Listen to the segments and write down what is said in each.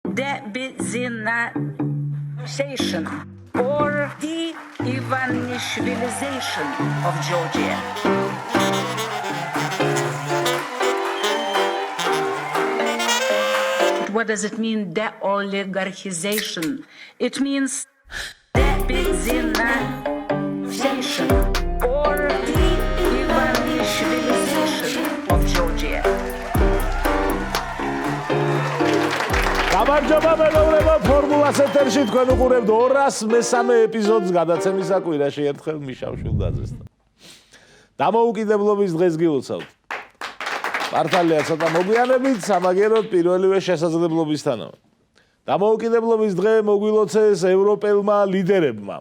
de-Benzinization or de-Ivanishvilization of Georgia. What does it mean, de-oligarchization? It means de-Benzinization or de-Ivanishvilization of Georgia. გამარჯობა მეგობრებო, ფორმულას ეთერში თქვენ უყურებთ 203 ეპიზოდს გადაცემის საკვირაში ერთხელ მიშავშვილდაძესთან. დამოუკიდებლობის დღეს გილოცავთ. მართალია ცოტა მოგვიანებით, სამაგეროდ პირველივე შესაძლებლობისთანავე. დამოუკიდებლობის დღე მოგვილოცეს ევროპელმა ლიდერებმა.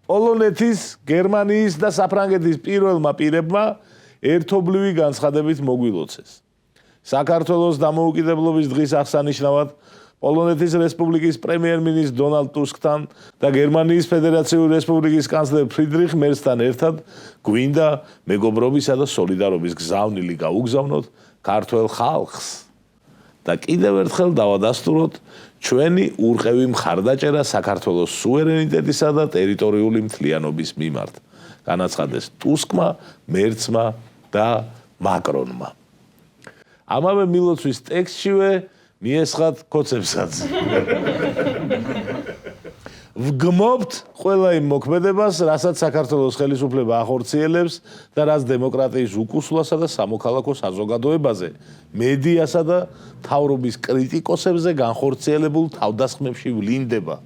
პოლონეთის, გერმანიის და საფრანგეთის პირველმა პირებმა ერთობლივი განცხადებით მოგვილოცეს. საქართველოს დამოუკიდებლობის დღის აღსანიშნავად პოლონეთის რესპუბლიკის პრემიერ-მინისტრ დონალდ ტუსკთან და გერმანიის ფედერაციული რესპუბლიკის კანცლერ ფრიდრიხ მერცთან ერთად გვინდა მეგობრობისა და სოლიდარობის გზავნილი გაუგზავნოთ ქართველ ხალხს და კიდევ ერთხელ დავადასტუროთ ჩვენი ურყევი მხარდაჭერა საქართველოს სუვერენიტეტისა და ტერიტორიული მთლიანობის მიმართ, განაცხადეს ტუსკმა, მერცმა და მაკრონმა. ამავე მილოცვის ტექსტშივე მიესხათ კოცებსაც. ვგმობთ ყველა იმ მოქმედებას, რასაც საქართველოს ხელისუფლება ახორციელებს და რაც დემოკრატიის უკუსლვასა და სამოქალაქო საზოგადოებაზე, მედიასა და მთავრობის კრიტიკოსებზე განხორციელებულ თავდასხმებში ვლინდება,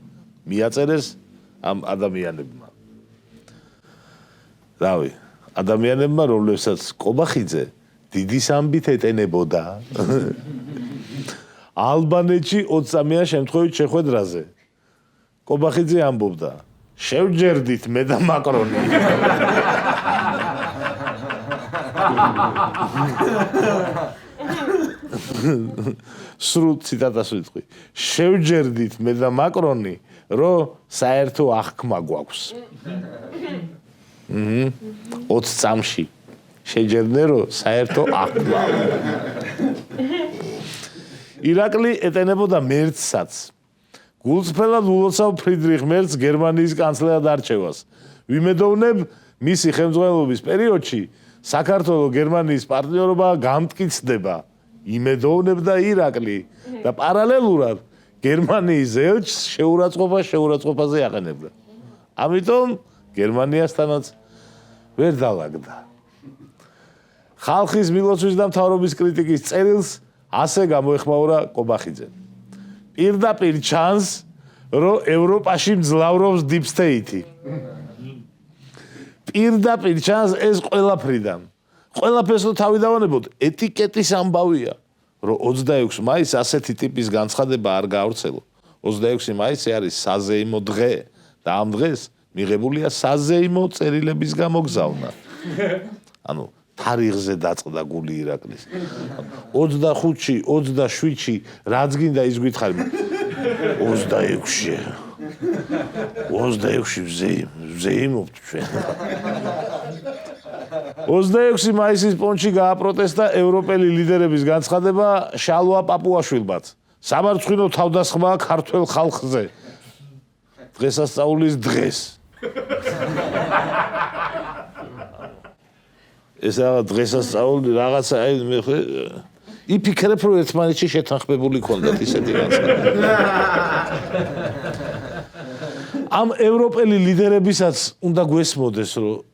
მიაწერეს ამ ადამიანებმა. რავი, ადამიანებმა, რომლებსაც კობახიძე დიდი სამბით ეტენებოდა ალბანეთში 23-იან შემთხვევით შეხვედრაზე. კობახიძე ამბობდა, შევჯერდით მე და მაკრონი. სრულ ციტატას ვიტყვი. შევჯერდით მე და მაკრონი, რომ საერთო აღქმა გვაქვს. 20 წამში შეჯერდნენ, რომ საერთო აღქმა. ირაკლი ეტენებოდა მერცსაც. გულწრფელად ულოცავ ფრიდრიხ მერცს გერმანიის კანცლერად არჩევას. ვიმედოვნებ მისი ხელმძღვანელობის პერიოდში საქართველოს გერმანიის პარტნიორობა გამტკიცდება. იმედოვნებდა ირაკლი და პარალელურად გერმანიის ელჩს შეურაცხყოფაზე აყენებდა. ამიტომ გერმანიასთანაც ვერ დალაგდა. ხალხის მილოცვის და მთავრობის კრიტიკის წერილს ასე გამოეხმაურა კობახიძე. პირდაპირ ჩანს, რომ ევროპაში მძლავრობს deep state. პირდაპირ ჩანს ეს ყველაფრიდან. ყველაფერს რო თავი დავანებოთ, ეტიკეტის ამბავია, რომ 26 მაისს ასეთი ტიპის განცხადება არ გაავრცელო. 26 მაისი არის საზეიმო დღე და ამ დღეს მიღებულია საზეიმო წერილების გამოგზავნა. ანუ თარიღზე დაწყდა გული ირაკლის. 25-ში, 27-ში, რაც გინდა ის გითხარი. 26-ში. 26-ში ვზეიმობთ ჩვენ. 26 მაისის პონჩი გააპროტესტა ევროპელი ლიდერების განცხადება შალვა პაპუაშვილმაც. სამარცხვინო თავდასხმა ქართველ ხალხზე. დღესასწაულის დღეს. ეს დღესასწაული რაღაცა მე იფიქრებ, რომ ერთმანეთში შეთანხმებული ქონდათ ისეთი განცხადება. ამ ევროპელი ლიდერებისაც უნდა გვესმოდეს, რომ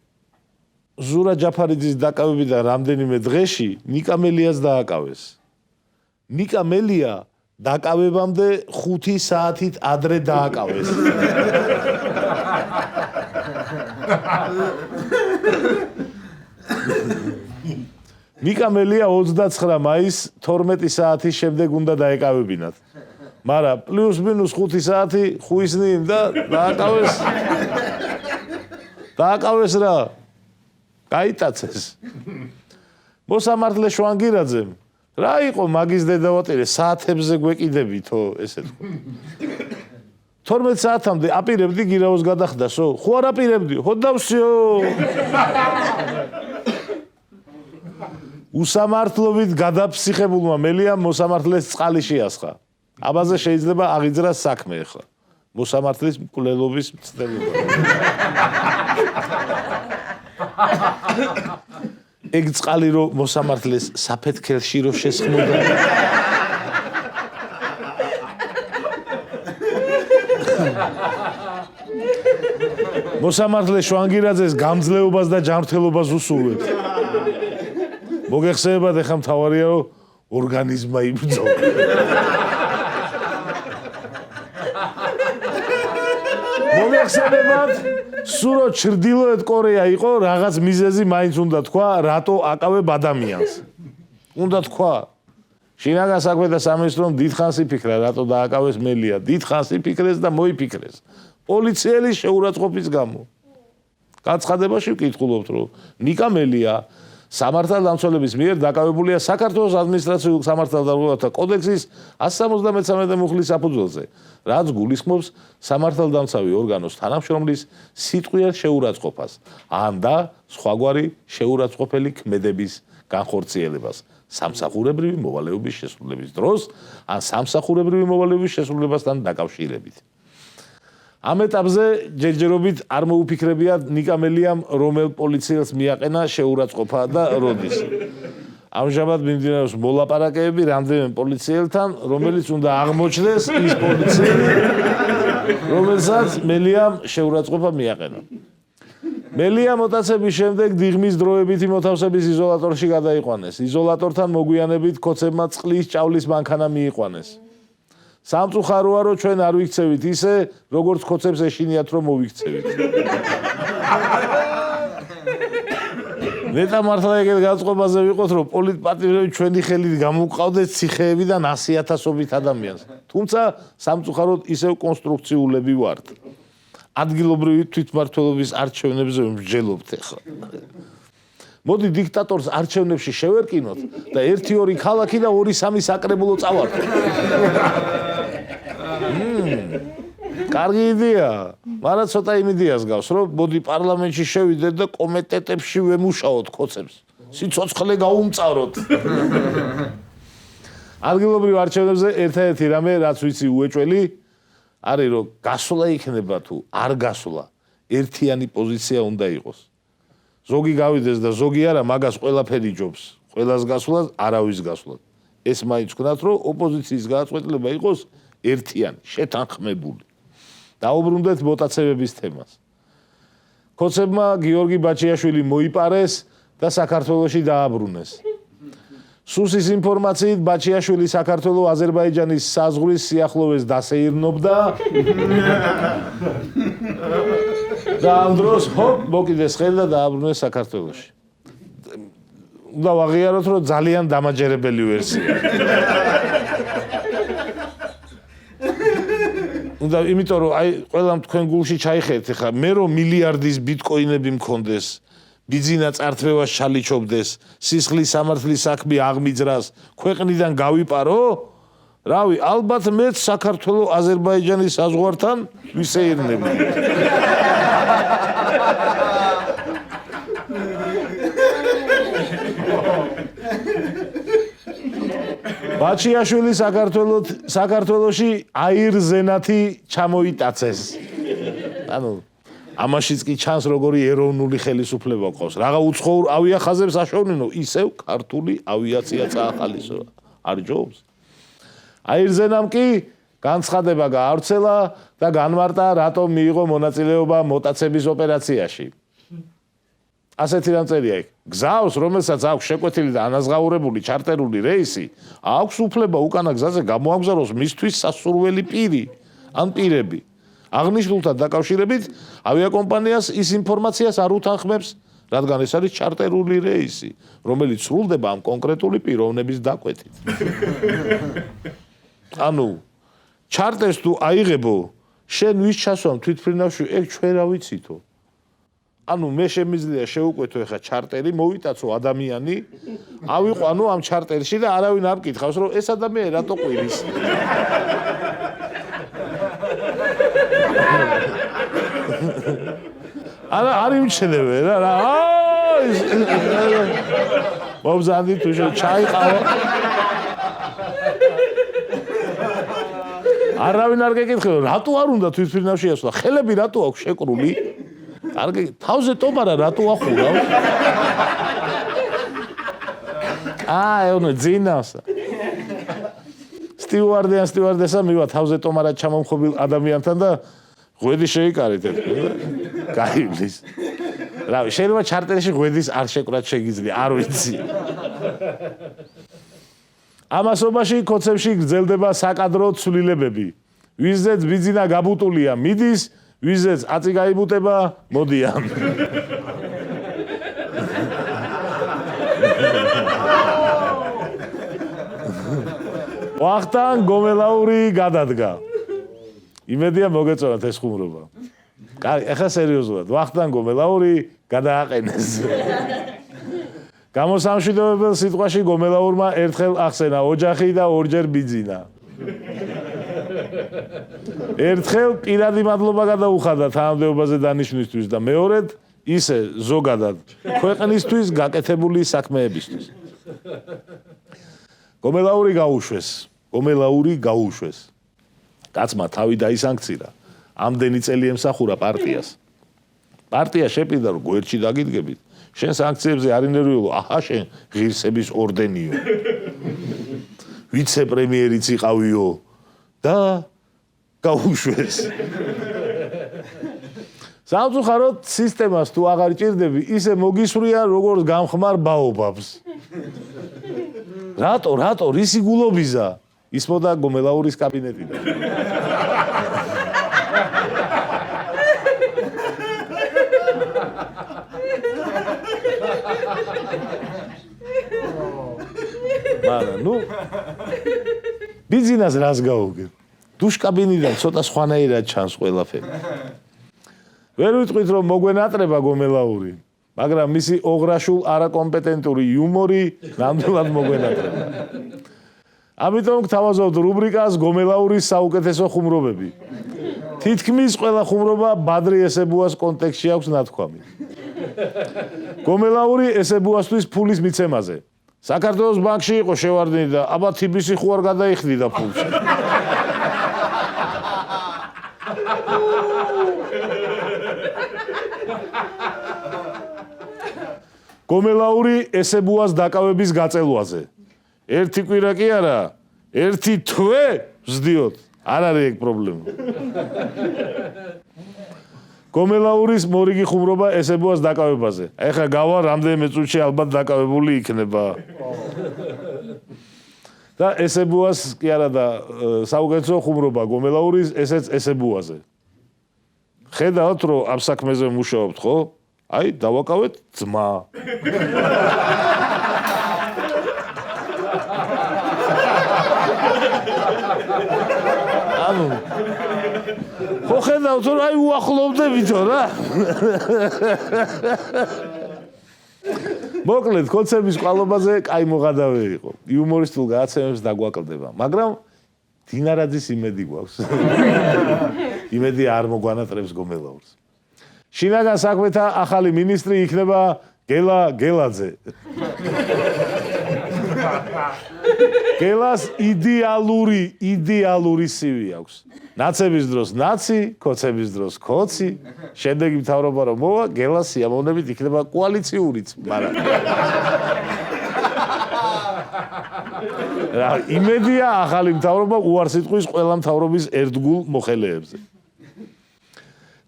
ზურა ჯაფარიძის დაკავებიდან რამდენიმე დღეში ნიკა მელიას დააკავეს. ნიკა მელია დაკავებამდე 5 საათით ადრე დააკავეს. ნიკა მელია 29 მაისს 12 საათის შემდეგ უნდა დაეკავებინათ. მაგრამ პლუს მინუს 5 საათი ხუისნი და დააკავეს. დააკავეს რა? გაიტაცეს. მოსამართლე შვანგირაძემ რა იყო მაგის დედავატირე საათებზე გვეკიდებითო ესე თქო. 12 საათამდე აპირებდი გირაოს გადახდასო? ხო არ აპირებდი? ხო დავსიო. უსამართლობით გადაფსიხებულმა მელიამ მოსამართლეს წყალი შეასხა. აბაზე შეიძლება აღიძრას საქმე ახლა. მოსამართლის მკვლელობის მცდელობა. ეგ წყალი რომ მოსამართლეს საფეთქელში რო შესხმოდა. მოსამართლე შვანგირაძეს გამძლეობას და ჯანმრთელობას უსურვებს. მოგეხსენებათ ეხა მთავარია რომ ორგანიზმა იბრძოლა. მოგეხსენებათ სურო ჩრდილოეთ კორეა იყო რაღაც მიზეზი მაინც უნდა თქვა რატო აკავებ ადამიანს. უნდა თქვა შინაგან საქმეთა სამინისტრომ დიდხანს იფიქრა რატო დააკავეს მელია. დიდხანს იფიქრეს და მოიფიქრეს. პოლიციელის შეურაცხყოფის გამო. გაცხადებაში ვკითხულობთ რომ ნიკა მელია სამართალდამცველების მიერ დაკავებულია საქართველოს ადმინისტრაციულ სამართალდამცველთა კოდექსის 173 მუხლის საფუძველზე, რაც გულისხმობს სამართალდამცავი ორგანოს თანამშრომლის სიტყვიერ შეურაცხყოფას, ან და სხვაგვარი შეურაცხყოფელი ქმედების განხორციელებას სამსახურებრივი მოვალეობის შესრულების დროს, ან სამსახურებრივი მოვალეობის შესრულებასთან დაკავშირებით. ამ ეტაპზე ჯერჯერობით არ მოუფიქრებიათ ნიკა მელიამ რომელ პოლიციელს მიაყენა შეურაცხყოფა და როდის. ამჟამად მიმდინარეობს მოლაპარაკებები რამდენიმე პოლიციელთან, რომელიც უნდა აღმოჩნდეს ის პოლიციელი, რომელსაც მელიამ შეურაცხყოფა მიაყენა. მელია მოტაცების შემდეგ დიღმის დროებითი მოთავსების იზოლატორში გადაიყვანეს. იზოლატორთან მოგვიანებით ქოცებმა წყლის ჭავლის მანქანა მიიყვანეს. სამწუხაროა რომ ჩვენ არ ვიქცევით ისე, როგორც ქოცებს ეშინიათ რომ მოვიქცევით. ნეტა მართლა ეგეთ განწყობაზე ვიყოთ, რომ პოლიტპატიმრები ჩვენი ხელით გამოვყავდეთ ციხეებიდან 100,000-ობით ადამიანს. თუმცა სამწუხაროდ ისევ კონსტრუქციულები ვართ. ადგილობრივი თვითმმართველობის არჩევნებზე ვმსჯელობთ ახლა. მოდი დიქტატორს არჩევნებში შევერკინოთ და 1-2 ქალაქი და 2-3 საკრებულო წავართოთ. კარგი იდეა, მაგრამ ცოტა იმ იდეას გავს, რომ მოდი პარლამენტში შევიდეთ და კომიტეტებში ვემუშაოთ ქოცებს. სიცოცხლე გაუმწაროთ. ადგილობრივ არჩევნებზე ერთადერთი რამე, რაც ვიცი უეჭველი, არის რომ გასვლა იქნება თუ არ გასვლა, ერთიანი პოზიცია უნდა იყოს. ზოგი გავიდეს და ზოგი არა, მაგას ყველაფერი ჯობს. ყველას გასვლას, არავის გასვლას. ეს მაინც ვქნათ, რომ ოპოზიციის გადაწყვეტილება იყოს ერთიანი, შეთანხმებული. დაუბრუნდეთ მოტაცებების თემას. ქოცებმა გიორგი ბაჩიაშვილი მოიპარეს და საქართველოში დააბრუნეს. სუსის ინფორმაციით ბაჩიაშვილი საქართველოს აზერბაიჯანის საზღვრის სიახლოვეს დასეირნობდა და ამ დროს მოკიდეს ხელი და დააბრუნეს საქართველოში. უნდა ვაღიაროთ, რომ ძალიან დამაჯერებელი ვერსია. უნდა იმიტომ რომ აი ყველამ თქვენ გულში ჩაიხერეთ ხა მე რომ მილიარდის ბიტკოინები მქონდეს ბიძინა წართვევას ჩალიჩობდეს სისხლის სამართლის საქმე აღმიძრას ქვეყნიდან გავიპარო რავი ალბათ მეც საქართველოს აზერბაიჯანის საზღვართან ვისეირნები ბაჩიაშვილი საქართველოში აირზენათი ჩამოიტაცეს. ანუ ამაშიც კი ჩანს როგორი ეროვნული ხელისუფლება ყავს. რაღა უცხოურ ავიახაზებს აშოვნინო, ისევ ქართული ავიაცია წაახალისო. არ ჯობს. აირზენამ კი განცხადება გაავრცელა და განმარტა რატომ მიიღო მონაწილეობა მოტაცების ოპერაციაში. ასეთი რამ წერია იქ. გზავს, რომელსაც აქვს შეკვეთილი და ანაზღაურებული ჩარტერული რეისი, აქვს უფლება უკანა გზაზე გამოაგზავნოს მისთვის სასურველი პირი ან პირები. აღნიშნულთან დაკავშირებით ავიაკომპანიას ის ინფორმაციას არ უთანხმებს, რადგან ეს არის ჩარტერული რეისი, რომელიც სრულდება ამ კონკრეტული პიროვნების დაკვეთით. ანუ ჩარტერს თუ აიღებო, შენ ვის ჩასვამ თვითმფრინავში, ეგ ჩვენ რა ვიცითო. ანუ მე შემიძლია შევუკვეთო ეხა ჩარტერი, მოვიტაცო ადამიანი, ავიყვანო ამ ჩარტერში და არავინ არ მკითხავს, რომ ეს ადამიანი რატო ყვირის. არა არ იმჩნევენ რა. მომზადი თუ ჩაიყავა. არავინ არ გეკითხება, რატო არ უნდა თვითმფრინავში ასვლა? ხელები რატო აქვს შეკრული? კარგი, თავზე ტომარა რატო ახურავ? ეონე ძინავს. სტივარდესა მივა თავზე ტომარა ჩამომხობილ ადამიანთან და ღვედი შეიკარით ერთად. გაივლის. რავი, შეიძლება ჩარტერში ღვედის არ შეკვრათ შეგიძლია, არ ვიცი. ამასობაში კოცებში გრძელდება საკადრო ცვლილებები. ვიზეც ბიძინა გაბუტულია, მიდის, ვიზეც აწი გაიბუტება, მოდიან. ვახტანგ გომელაური გადადგა. იმედია მოგეწონათ ეს ხუმრობა. კარგი, ახლა სერიოზულად. ვახტანგ გომელაური გადააყენეს. გამოსამშვიდობებელ სიტყვაში გომელაურმა ერთხელ ახსენა ოჯახი და ორჯერ ბიძინა. ერთხელ პირადი მადლობა გადაუხადა თანამდებობაზე დანიშვნისთვის და მეორედ ისე ზოგადად ქვეყნისთვის გაკეთებული საქმეებისთვის. გომელაური გაუშვეს. კაცმა თავი დაისანქცირა. ამდენი წელი ემსახურა პარტიას. პარტია შეპირდა რომ გვერდში დაგიდგებით. შენ სანქციებზე არ ინერვიულო, შენ ღირსების ორდენიო. ვიცე-პრემიერიც იყავიო და გაუშვეს. სამწუხაროდ სისტემას თუ აღარ ჭირდები, ისე მოგისვრია როგორც გამხმარ ბაობაბს. რატო რისი გულობიზა? ისმოდა გომელაურის კაბინეტიდან. ბიძინას რას გაუგებ? დუშკაბინიდან ცოტა სხვანაირად ჩანს ყველაფერი. ვერ ვიტყვით რომ მოგვენატრება გომელაური, მაგრამ მისი ოღრაშულ არაკომპეტენტური იუმორი ნამდვილად მოგვენატრება. ამიტომ გთავაზობთ რუბრიკას გომელაურის საუკეთესო ხუმრობები. თითქმის ყველა ხუმრობა ბადრი ესებუას კონტექსტში აქვს ნათქვამი. გომელაური ესებუასთვის ფულის მიცემაზე. საქართველოს ბანკში იყო შევარდნილი და აბა თბილისში ხო არ გადაიხდიდა ფულს. გომელაური ესებუას დაკავების გაწელვაზე. ერთი კვირა კი არა, ერთი თვე ვზდიოთ. არ არის ეგ პრობლემა. გომელაურის მორიგი ხუმრობა ესებუას დაკავებაზე. ეხლა გავა რამდენიმე წუთში ალბათ დაკავებული იქნება. და ესებუას კი არა და საუკეთესო ხუმრობა გომელაურის ესეც ესებუაზე. ხედავთ რომ ამ საქმეზე მუშაობთ, ხო? აი, დავაკავეთ ძმა. ხო ხედავთ რომ აი უახლოვდებითო რა. მოკლედ კონცერტის ყალობაზე კაი მოღადავე იყო. იუმორისტულ გადაცემებს დაგვაკლდება, მაგრამ დინარაძის იმედი გვაქვს. იმედი არ მოგვანატრებს გომელაურს. შინაგან საქმეთა ახალი მინისტრი იქნება გელა გელაძე. გელას იდეალური სივი აქვს. ნაცების დროს ნაცი, კოცების დროს კოცი, შემდეგ მთავრობა რომ მოვა, გელას სიამოვნებით იქნება კოალიციურიც, მაგრამ იმედია ახალი მთავრობა უარს იტყვის ყველა მთავრობის ერთგულ მოხელეებზე.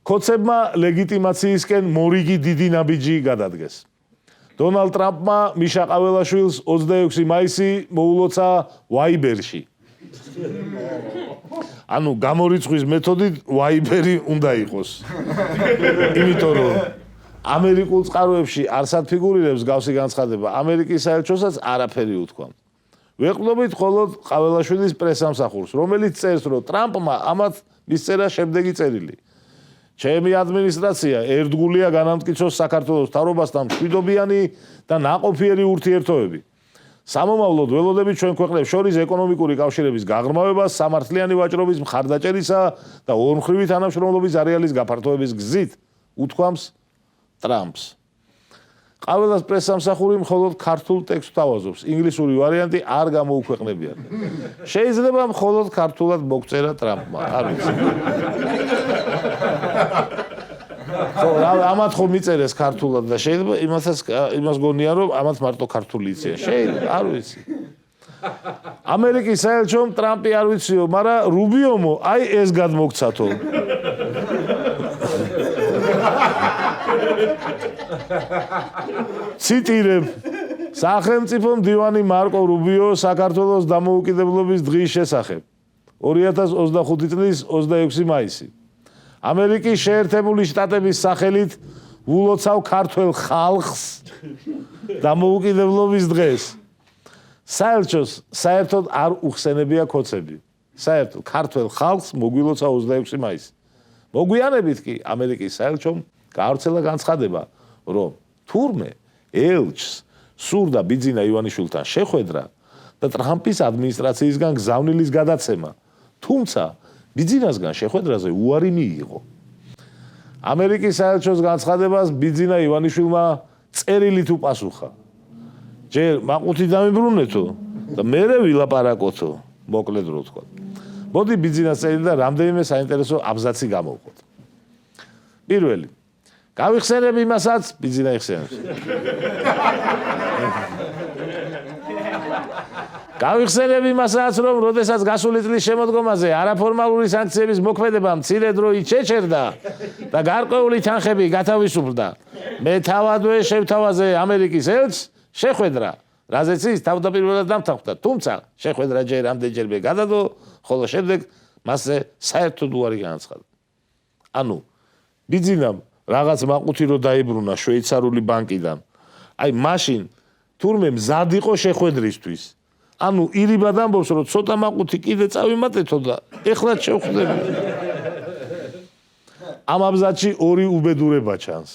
კოცებმა ლეგიტიმაციისკენ მორიგი დიდი ნაბიჯი გადადგეს. დონალდ ტრამპმა მიშა ყაველაშვილს 26 მაისი მოულოცა ვაიბერში. ანუ გამორიცხვის მეთოდით ვაიბერი უნდა იყოს. იმიტომ რომ ამერიკულ წყაროებში არსად ფიგურირებს გავსი განცხადება, ამერიკის საელჩოსაც არაფერი უთქვამთ. ვეყვლობით მხოლოდ ყაველაშვილის პრესამსახურს, რომელიც წერს, რომ ტრამპმა ამათ მისწერა შემდეგი წერილი. ჩემი ადმინისტრაცია ერთგულია განამტკიცოს საქართველოს მთავრობასთან მშვიდობიანი და ნაყოფიერი ურთიერთობები. სამომავლოდ ველოდებით ჩვენ ქვეყნებს შორის ეკონომიკური კავშირების გაღრმავებას, სამართლიანი ვაჭრობის მხარდაჭერისა და ორმხრივი თანამშრომლობის არეალის გაფართოების გზით, უთქვამს ტრამპს. Qavelas პრესსამსახური მხოლოდ ქართულ ტექსტს თავაზობს. ინგლისური ვარიანტი არ გამოუქვეყნებიათ. შეიძლება მხოლოდ ქართულად მოგწერა ტრამპმა. არ ვიცი. ხო, ამათ ხომ მიწერეს ქართულად და შეიძლება იმას გონია რომ ამათ მარტო ქართული იციან. შეიძლება, არ ვიცი. ამერიკის საელჩომ ტრამპი არ ვიციო, მაგრამ რუბიომო აი ეს გადმოგცათო. ციტირებ სახელმწიფო მდივანი მარკო რუბიო საქართველოს დამოუკიდებლობის დღის შესახებ 2025 წლის 26 მაისი ამერიკის შეერთებული შტატების სახელით ვულოცავ ქართველ ხალხს დამოუკიდებლობის დღეს საერთოდ საერთოდ არ უხსენებია ქოცები საერთოდ ქართველ ხალხს მოგვილოცა 26 მაისი მოგვიანებით კი ამერიკის საელჩომ გაავრცელა განცხადება რომ თურმე ელჩს სურდა ბიძინა ივანიშვილთან შეხვედრა და ტრამპის ადმინისტრაციისგან გზავნილის გადაცემა თუმცა ბიძინასგან შეხვედრაზე უარი მიიღო ამერიკის საელჩოს განცხადებას ბიძინა ივანიშვილმა წერილით უპასუხა ჯერ მაყუთი დამიბრუნეთო და მერე ვილაპარაკოთო მოკლედ რო თქვა მოდი ბიძინას წერილი და რამდენიმე საინტერესო აბზაცი გამოვყოთ პირველი გავიხსენებ იმასაც ბიძინა იხსენებს გავიხსენებ იმასაც რომ როდესაც გასული წლის შემოდგომაზე არაფორმალური სანქციების მოქმედება მცირე დროით შეჩერდა და გარკვეული თანხები გათავისუფლდა მე თავადვე შევთავაზე ამერიკის ელჩს შეხვედრა რაზეც ის თავდაპირველად დამთავრდა თუმცა შეხვედრა ჯერ ამდენჯერმე გადადო ხოლო შემდეგ მასზე საერთოდ უარი განაცხადა ანუ ბიძინამ რაღაც მაყუთი რო დაიბრუნა შვეიცარიული ბანკიდან აი მაშინ თურმე მზად იყო შეხვედრისთვის ანუ ირიბად ამბობს რომ ცოტა მაყუთი კიდე წავიმატეთო და ეხლა შევხვდები ამ აბზაცში ორი უბედურება ჩანს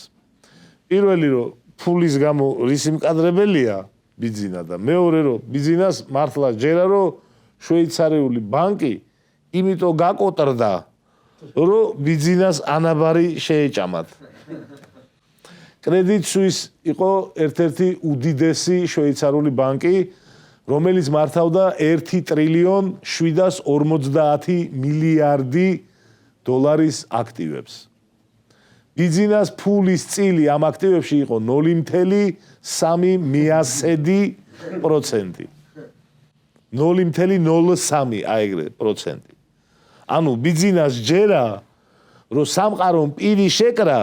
პირველი რომ ფულის გამო რისი მკადრებელია ბიძინა და მეორე რომ ბიძინას მართლა ჯერა რომ შვეიცარიული ბანკი იმიტომ გაკოტრდა რომ ბიძინას ანაბარი შეეჭამათ კრედიტ სუის იყო ერთ-ერთი უდიდესი შვეიცარიული ბანკი რომელიც მართავდა 1 ტრილიონ 750 მილიარდი დოლარის აქტივებს ბიძინას ფულის წილი ამ აქტივებში იყო 0.3% 0.03 აეგრე პროცენტი ანუ ბიძინას ჯერა რომ სამყარომ პირი შეკრა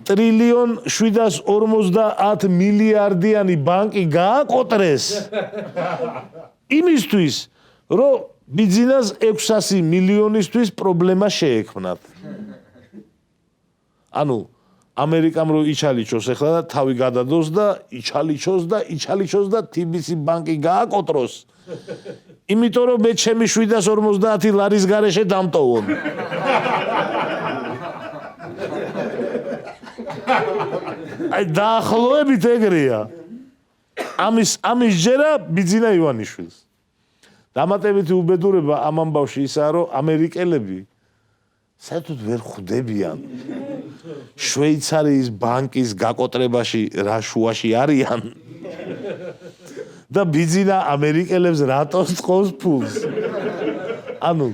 ტრილიონ 750 მილიარდიანი ბანკი გააკოტრეს იმისთვის რომ ბიძინას 600 მილიონისთვის პრობლემა შეექმნათ ანუ ამერიკამ რო იჩალიჩოს ახლა და თავი გადადოს და იჩალიჩოს და TBC ბანკი გააკოტროს იმიტომ რომ მე ჩემი 750 ლარის გარეშე დამტოვონ აი დაახლოებით ეგრეა ამის ჯერა ბიძინა ივანიშვილს დამატებითი უბედურება ამ ამბავში ისაა რომ ამერიკელები საერთოდ ვერ ხვდებიან შვეიცარიის ბანკის გაკოტრებაში რა შუაში არიან და ბიძინა ამერიკელებს რატოს თხოვს ფულს ანუ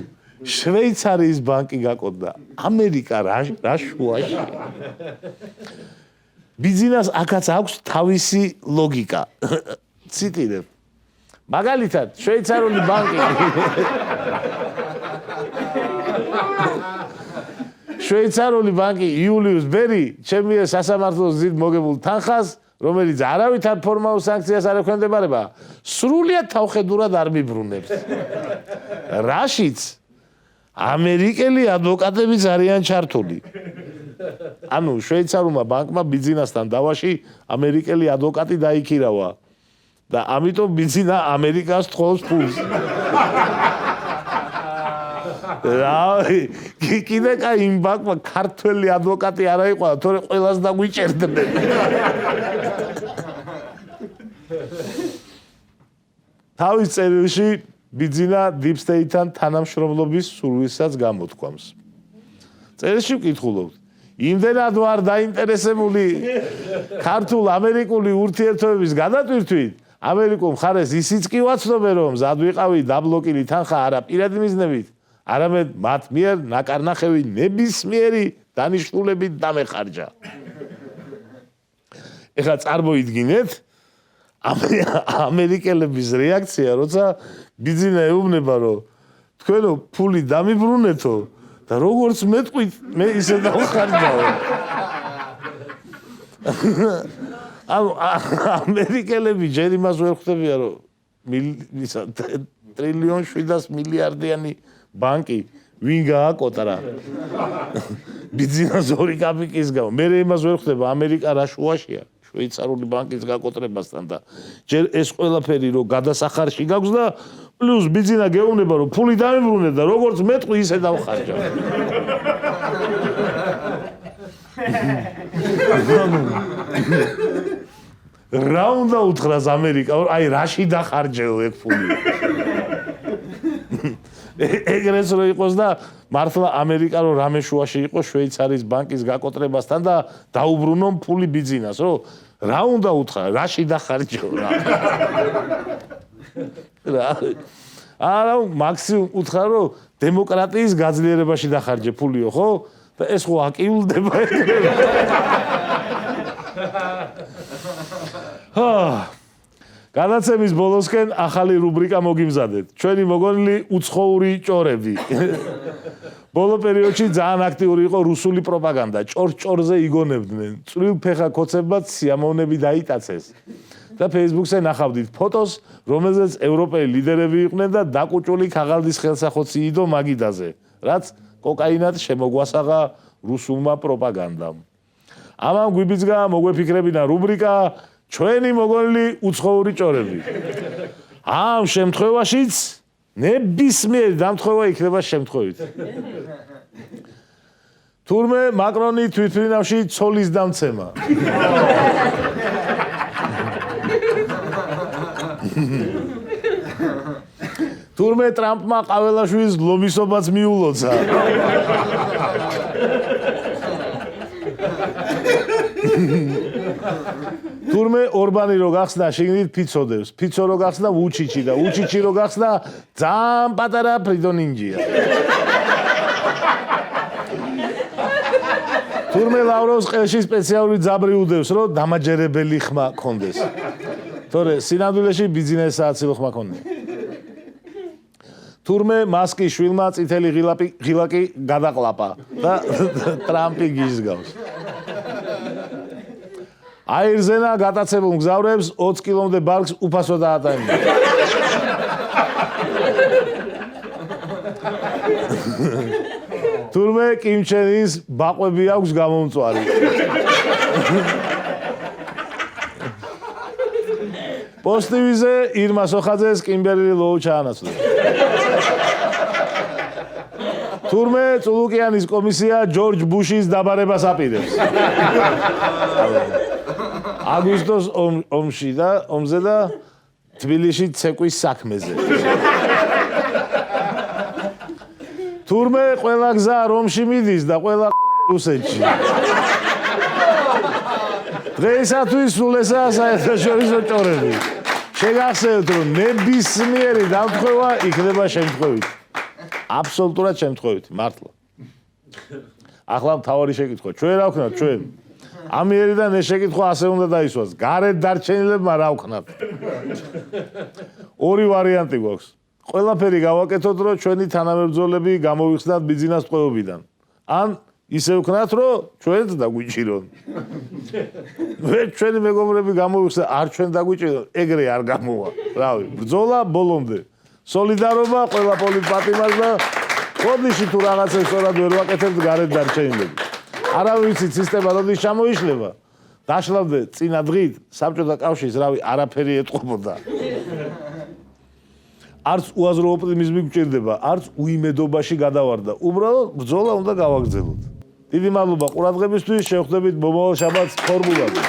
შვეიცარიის ბანკი გაკოტრდა ამერიკა რა შუაში ბიძინას აქაც აქვს თავისი ლოგიკა ციტირებ მაგალითად შვეიცარიული ბანკი შვეიცარიული ბანკი იულიუს ბერი ჩემი სასამართლოს ზედ მოგებულ თანხას რომელიც არავითარ ფორმალურ სანქციას არ ექვემდებარება სრულიად თავხედურად არ მიბრუნებს რაშიც ამერიკელი ადვოკატებიც არიან ჩართული ანუ შვეიცარულმა ბანკმა ბიძინასთან დავაში ამერიკელი ადვოკატი დაიქირავა და ამიტომ ბიძინა ამერიკას თხოვს ფულს კიდე კაი იმ ბანკმა ქართველი ადვოკატი არა იყო თორე ყველას დაგვიჭერდნენ თავის წერილში ბიძინა Deep State-თან თანამშრომლობის სურვილსაც გამოთქვამს წერილში ვკითხულობთ იმდენად ვარ დაინტერესებული ქართულ-ამერიკული ურთიერთობების გადატვირთვით, ამერიკულ მხარეს ისიც კი ვაცნობენ, რომ მზად ვიყავი დაბლოკილი თანხა არა პირადი მიზნებით, არამედ მათ მიერ ნაკარნახევი ნებისმიერი დანიშნულებით დამეხარჯა. ეხლა წარმოიდგინეთ ამერიკელების რეაქცია, როცა ბიძინა ეუბნება, რომ თქვენო ფული დამიბრუნეთო და როგორც მეტყვით, მე ისე დავხარჯავ. ამერიკელები ჯერ იმას ვერ ხვდებიან, რომ 1.7 ტრილიონიანი ბანკი ვინ გააკოტრა ბიძინას 2 კაპიკის გამო. მე იმას ვერ ხვდება ამერიკა რა შუაშია შვეიცარიული ბანკის გაკოტრებასთან და ჯერ ეს ყველაფერი რომ გადასახარში გაქვს და პლუს ბიძინა გეუბნება რომ ფული დამიბრუნე და როგორც მეტყვი ისე დავხარჯავ. რა უნდა უთხრას ამერიკა, აი რაში დახარჯეო ეგ ფული. ეგრეც რო იყოს და მართლა ამერიკა რო რამე შუაში იყოს შვეიცარიის ბანკის გაკოტრებასთან და დაუბრუნონ ფული ბიძინას, რომ რა უნდა უთხრა, რაში დახარჯეო რა. არა, მაქსიმუმ უთხრა, რომ დემოკრატიის გაძლიერებაში დახარჯე ფულიო, ხო? და ეს ხო აკიულდება ეგრე. გადაცემის ბოლოსკენ ახალი რუბრიკა მოგიმზადეთ. ჩვენი მოგონილი უცხოური ჭორები. ბოლო პერიოდში ძალიან აქტიური იყო რუსული პროპაგანდა. ჭორ-ჭორზე იგონებდნენ. წვრილფეხა ქოცებმაც სიამოვნები დაიტაცეს. და Facebook-ზე ნახავდით ფოტოს, რომელზეც ევროპელი ლიდერები იყვნენ და დაკუჭული ქაღალდის ხელსახოცი იდო მაგიდაზე, რაც კოკაინად შემოგვასაღა რუსულმა პროპაგანდამ. ამან გვიბიძგა მოგვეფიქრებინა რუბრიკა ჩვენი მოგონილი უცხოური ჭორები. ამ შემთხვევაშიც ნებისმიერი დამთხოვა იქნება შემთხვევით. თურმე მაკრონი თვითმფრინავში ცოლის დამცემა. თურმე ტრამპმა ყაველაშვილის ლომისობაც მიულოცა. თურმე ორბანი რო გახსნა შიგნით ფიცოდებს, ფიცო რო გახსნა უჩიჩი და უჩიჩი რო გახსნა ძალიან პატარა ფრიდონინჯია. თურმე ლავროს ყელში სპეციალური ძაბრი უდევს, რომ დამაჯერებელი ხმა კონდეს. თორე სინამდვილეში ბიზნესაა ცილო ხმა კონია. თურმე მასკი შვილმა წითელი ღილაკი გადაყლაპა და ტრამპი გიზგავს. აირზენა გატაცებულ მგზავრებს 20 კილომდე ბარგს უფასო დაატანებდა. თურმე კიმ ჩენ ის ბაყვები აქვს გამომწვარი. პოსტივიზე ირმა სოხაძეს კიმბერლი ლოუ ჩაანაცვლა. თურმე წულუკიანის კომისია ჯორჯ ბუშის დაბარებას აპირებს. აგვისტოს ომში და ომზე და თბილისში ცეკვის საქმეზე. თურმე ყველა გზა რომში მიდის და ყველა რუსეთში. დღეისათვის სულ ესაა საერთაშორისო ჭორები. შეგახსენებთ, რომ ნებისმიერი დამთხოვა იქნება შემთხვევით. აბსოლუტურად შემთხვევით, მართლა. ახლა მთავარი შეკითხვა, ჩვენ რა ვქნათ, ჩვენ? ამიერიდან ეს შეკითხვა ასე უნდა დაისვას. გარეთ დარჩენილებმა რა ვქნათ? ორი ვარიანტი გვაქვს. ყველაფერი გავაკეთოთ, რომ ჩვენი თანამებრძოლები გამოვიხსნათ ბიზნეს ტყვეობიდან. ან ისე ვქნათ, რომ ჩვენც დაგვიჭირონ. ჩვენი მეგობრები გამოვიხსნათ, არ ჩვენ დაგვიჭირონ, ეგრე არ გამოვა. რავი, ბრძოლა ბოლომდე. სოლიდარობა ყველა პოლიტპატიმარს და ხოდიში თუ რაღაცებს სწორად ვერ ვაკეთებთ გარეთ დარჩენილები. არავინ ვიცით სისტემა როდის ჩამოიშლება. დაშლავდე წინა დღით საბჭოთა კავშირს რავი არაფერი ეტყობოდა. არც უაზრო ოპტიმიზმი გვჭირდება, არც უიმედობაში გადავარდა. უბრალოდ ბრძოლა უნდა გავაგრძელოთ. დიდი მადლობა ყურადღებისთვის, შევხვდებით მომავალ შაბათს ფორმულაზე.